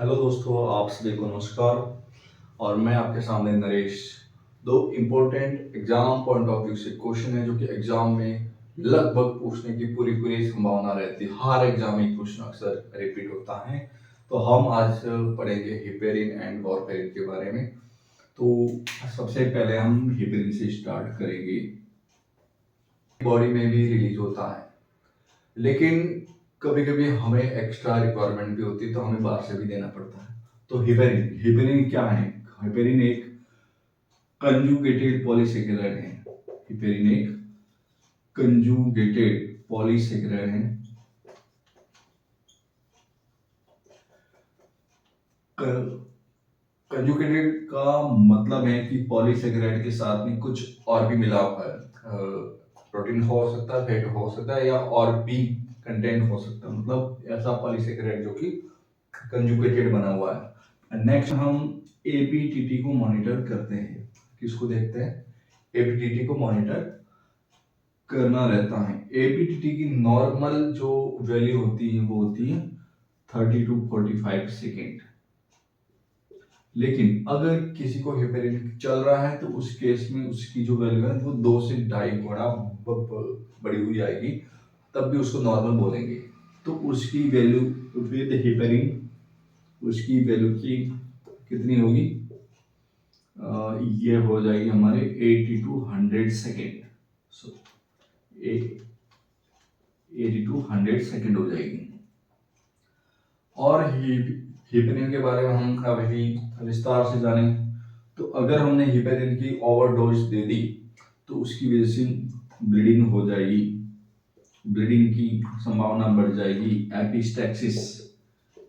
Hello दोस्तों, आप सभी को नमस्कार। और मैं आपके सामने नरेश। दो important exam point of view से क्वेश्चन है जो कि एग्जाम में लगभग पूछने की पूरी पूरी संभावना रहती है। हर एग्जाम में क्वेश्चन अक्सर रिपीट होता है। तो हम आज पढ़ेंगे हिपेरिन एंड वॉरफेरिन के बारे में। तो सबसे पहले हम हिपेरिन से स्टार्ट करेंगे। बॉडी में भी रिलीज होता है, लेकिन कभी कभी हमें एक्स्ट्रा रिक्वायरमेंट भी होती है तो हमें बाहर से भी देना पड़ता है। तो हिपेरिन हिपेरिन क्या है? हिपेरिन एक कंजुगेटेड पॉलीसेकेराइड है। हिपेरिन एक कंजुगेटेड पॉलीसेकेराइड है। कंजुगेटेड का मतलब है कि पॉलीसेकेराइड के साथ में कुछ और भी मिला हुआ है। प्रोटीन हो सकता है, फैट हो सकता है, या और भी कंटेंट हो सकता है। मतलब ऐसा पॉलीसेकेराइड जो कि कंजुगेटेड बना हुआ है। नेक्स्ट हम एपीटीटी को मॉनिटर करते हैं। किसको देखते हैं? एपीटीटी को मॉनिटर करना रहता है। एपीटीटी की नॉर्मल जो वैल्यू होती है वो होती है 30 टू 45 सेकेंड। लेकिन अगर किसी को हिपेरिन चल रहा है तो उस केस में उसकी जो वैल्यू है वो 2 से 2.5 गुना बड़ी हुई आएगी, तब भी उसको नॉर्मल बोलेंगे। तो उसकी वैल्यू विद हिपेरिन, उसकी वैल्यू की कितनी होगी? ये हो जाएगी हमारे 80 to 100 second. So 80 to 100 second हो जाएगी। और हिपेरिन के बारे में हम अभी भी विस्तार से जाने तो अगर हमने हिपेरिन की ओवरडोज दे दी तो उसकी वजह से ब्लीडिंग हो जाएगी, ब्लीडिंग की संभावना बढ़ जाएगी। एपिस्टैक्सिस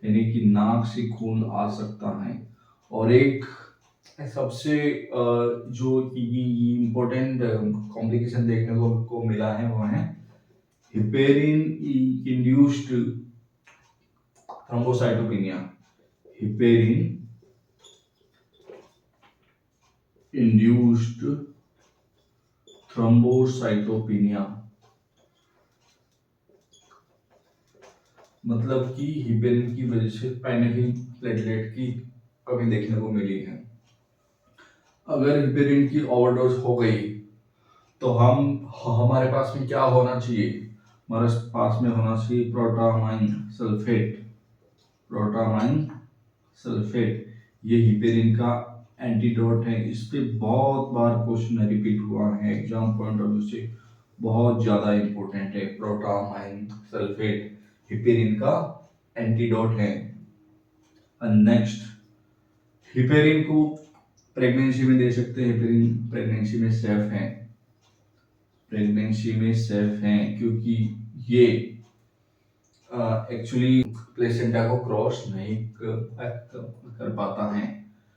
यानी कि नाक से खून आ सकता है। और एक सबसे जो इम्पोर्टेंट कॉम्प्लिकेशन देखने को मिला है वो है heparin induced thrombocytopenia. Heparin induced thrombocytopenia मतलब कि हिपेरिन की वजह से पाइनेफिन प्लेटलेट की कमी देखने को मिली है। अगर हिपेरिन की ओवरडोज हो गई तो हमारे पास में क्या होना चाहिए? हमारे पास में होना चाहिए प्रोटामाइन सल्फेट। प्रोटामाइन सल्फेट ये हिपेरिन का एंटीडोट है। इस पे बहुत बार क्वेश्चन रिपीट हुआ है एग्जाम पॉइंट ऑफ व्यू से, बहुत ज्यादा इंपॉर्टेंट है। प्रोटामाइन सल्फेट हिपेरिन का एंटीडोट है। नेक्स्ट, हिपेरिन को प्रेगनेंसी में दे सकते हैं। हिपेरिन प्रेगनेंसी में सेफ है, प्रेगनेंसी में सेफ है क्योंकि ये एक्चुअली प्लेसेंटा को क्रॉस नहीं कर पाता है।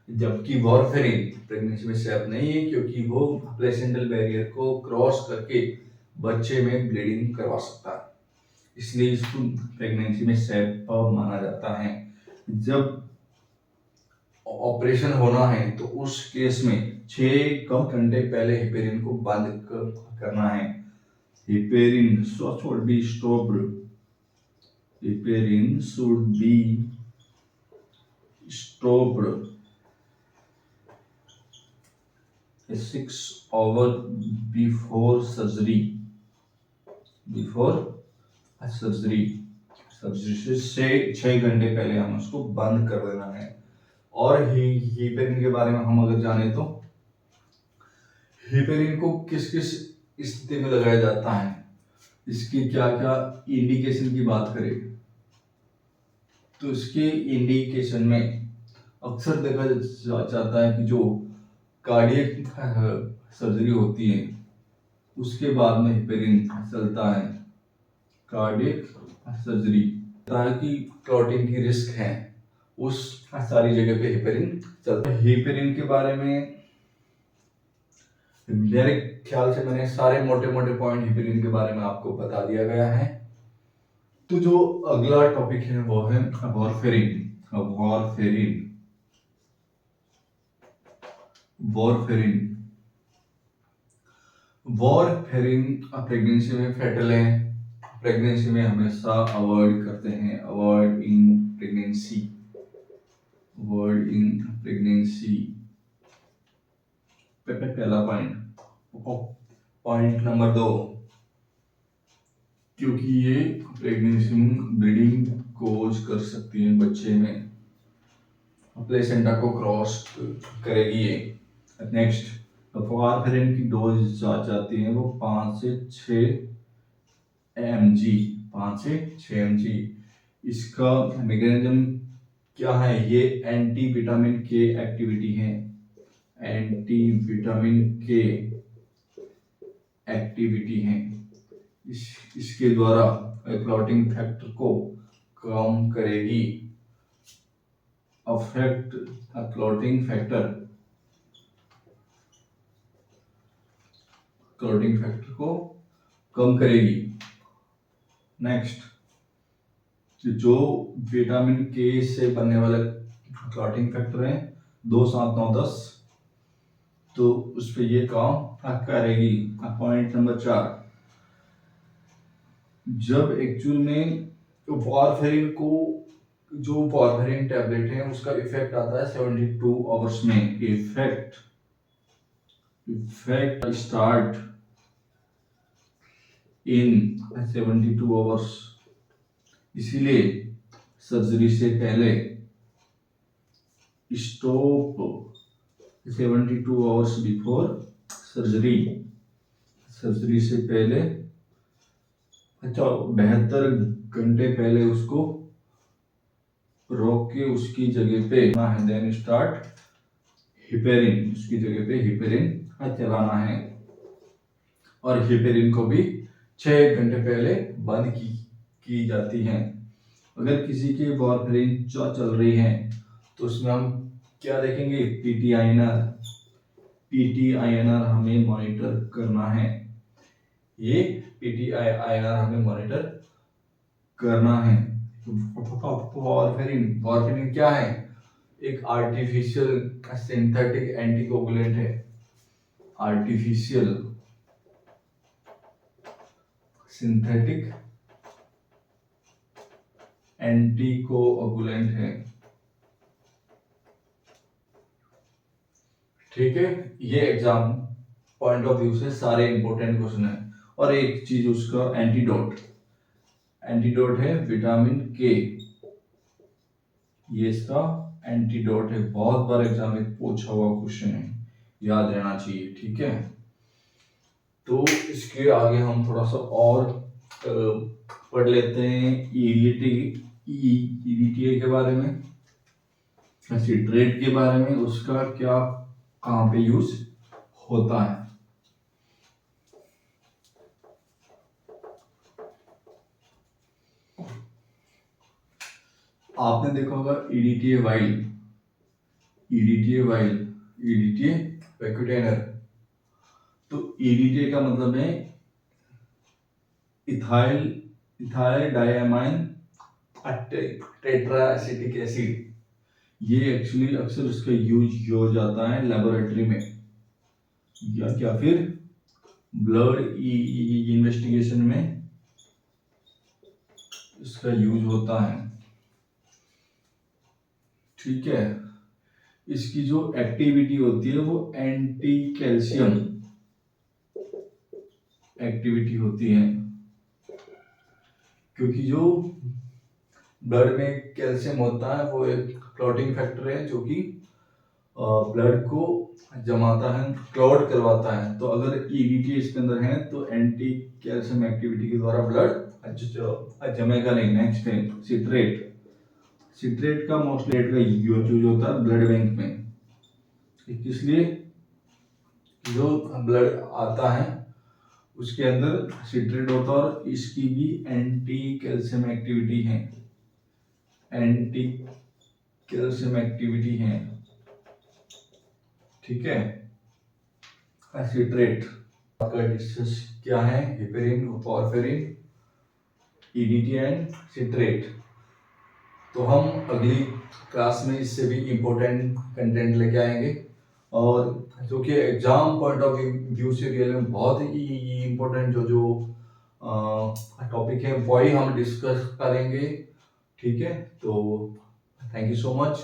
जबकि वॉरफेरिन प्रेगनेंसी में सेफ नहीं है क्योंकि वो प्लेसेंटल बैरियर को क्रॉस करके बच्चे में ब्लीडिंग करवा सकता है, इसलिए इसको प्रेगनेंसी में सेफ माना जाता है। जब ऑपरेशन होना है तो उस केस में 6 घंटे पहले हिपेरिन को बंद करना है। Heparin should be stopped. Heparin should be stopped 6 hours before surgery. Before surgery, surgery से 6 घंटे पहले हम उसको बंद कर देना है। और हिपेरिन के बारे में हम अगर जाने तो हिपेरिन को किस किस स्थिति में लगाया जाता है, इसकी क्या क्या इंडिकेशन की बात करें तो इसके इंडिकेशन में अक्सर देखा जाता है कि जो कार्डियक सर्जरी होती है उसके बाद में हिपेरिन चलता है। कार्डियक सर्जरी कि क्लॉटिंग की रिस्क है, उस सारी जगह पे हिपेरिन चलता है। हिपेरिन के बारे में मेरे ख्याल से मैंने सारे मोटे मोटे पॉइंट हिपेरिन के बारे में आपको बता दिया गया है। तो जो अगला टॉपिक है वो है warfarin. Warfarin warfarin warfarin pregnancy में फेटल है। प्रेगनेंसी में हमेशा अवॉइड करते हैं, avoid in pregnancy. Word in pregnancy. पहला पॉइंट। पॉइंट नंबर 2, क्योंकि ये प्रेगनेंसी में ब्लीडिंग कोज कर सकती है बच्चे में, प्लेसेंटा को क्रॉस करेगी ये। नेक्स्ट, वारफेरिन की डोज जाती है वो 5 से 6 mg, 5 से 6 mg। इसका मैकेनिज्म क्या है? ये एंटी विटामिन के एक्टिविटी है, एंटी विटामिन के एक्टिविटी है। इसके द्वारा क्लॉटिंग फैक्टर को कम करेगी। अफेक्ट क्लॉटिंग फैक्टर को कम करेगी। नेक्स्ट, जो विटामिन के से बनने वाले क्लॉटिंग फैक्टर हैं 2, 7, 9, 10, तो उस पर ये काम करेगी। पॉइंट नंबर 4, जब एक्चुअल में वारफेरिन टैबलेट है उसका इफेक्ट आता है 72 आवर्स में। Effect start in 72 hours. इसीलिए सर्जरी से पहले stop 72 hours before surgery. Surgery से पहले 72 घंटे पहले उसको रोक के उसकी जगह पे देन स्टार्ट हिपेरिन, उसकी जगह पे हिपेरिन चलाना है। और हिपेरिन को भी 6 घंटे पहले बंद की जाती है। अगर किसी की वारफेरिन चल रही है तो उसमें हम क्या देखेंगे? पीटीआईएनआर हमें मॉनिटर करना है। ये पीटीआईएनआर हमें मॉनिटर करना है। वारफेरिन क्या है? एक आर्टिफिशियल सिंथेटिक एंटीकोगुलेंट है। आर्टिफिशियल सिंथेटिक एंटीकोगुलेंट है। ठीक है, ये एग्जाम पॉइंट ऑफ व्यू से सारे इंपॉर्टेंट क्वेश्चन है। और एक चीज उसका एंटीडोट है विटामिन के, ये इसका एंटीडोट है। बहुत बार एग्जाम में पूछा हुआ क्वेश्चन है, याद रहना चाहिए। ठीक है, तो इसके आगे हम थोड़ा सा और पढ़ लेते हैं ईडीटीए के बारे में, सिट्रेट के बारे में, उसका क्या कहाँ पे यूज होता है। आपने देखा होगा ईडीटीए वेक्यूटेनर। तो ईडीटीए का मतलब है ethyl diamine tetra acetic acid. ये एक्चुअली अक्सर इसका यूज हो जाता है लेबोरेटरी में या फिर ब्लड इन्वेस्टिगेशन में इसका यूज होता है। ठीक है, इसकी जो एक्टिविटी होती है वो एंटी कैल्शियम एक्टिविटी होती है, क्योंकि जो ब्लड में कैल्शियम होता है वो एक क्लॉटिंग फैक्टर है जो कि ब्लड को जमाता है, क्लॉट करवाता है। तो अगर ईडीटी इसके अंदर है तो एंटी कैल्शियम एक्टिविटी के द्वारा ब्लड जमेगा नहीं। नेक्स्ट है सिट्रेट का मोस्टली का यूज होता है ब्लड बैंक में, इसलिए जो ब्लड आता है उसके अंदर सिट्रेट होता है और इसकी भी एंटी कैल्शियम एक्टिविटी है, एंटी कैल्शियम एक्टिविटी है। ठीक है, सिट्रेट का डिस्कस क्या है? Heparin, warfarin, EDT and citrate. तो हम अगली क्लास में इससे भी इम्पोर्टेंट कंटेंट लेके आएंगे, और जो कि एग्जाम पॉइंट ऑफ व्यू से रियल में बहुत ही इम्पोर्टेंट जो टॉपिक है वही हम डिस्कस करेंगे। ठीक है, तो थैंक यू सो मच।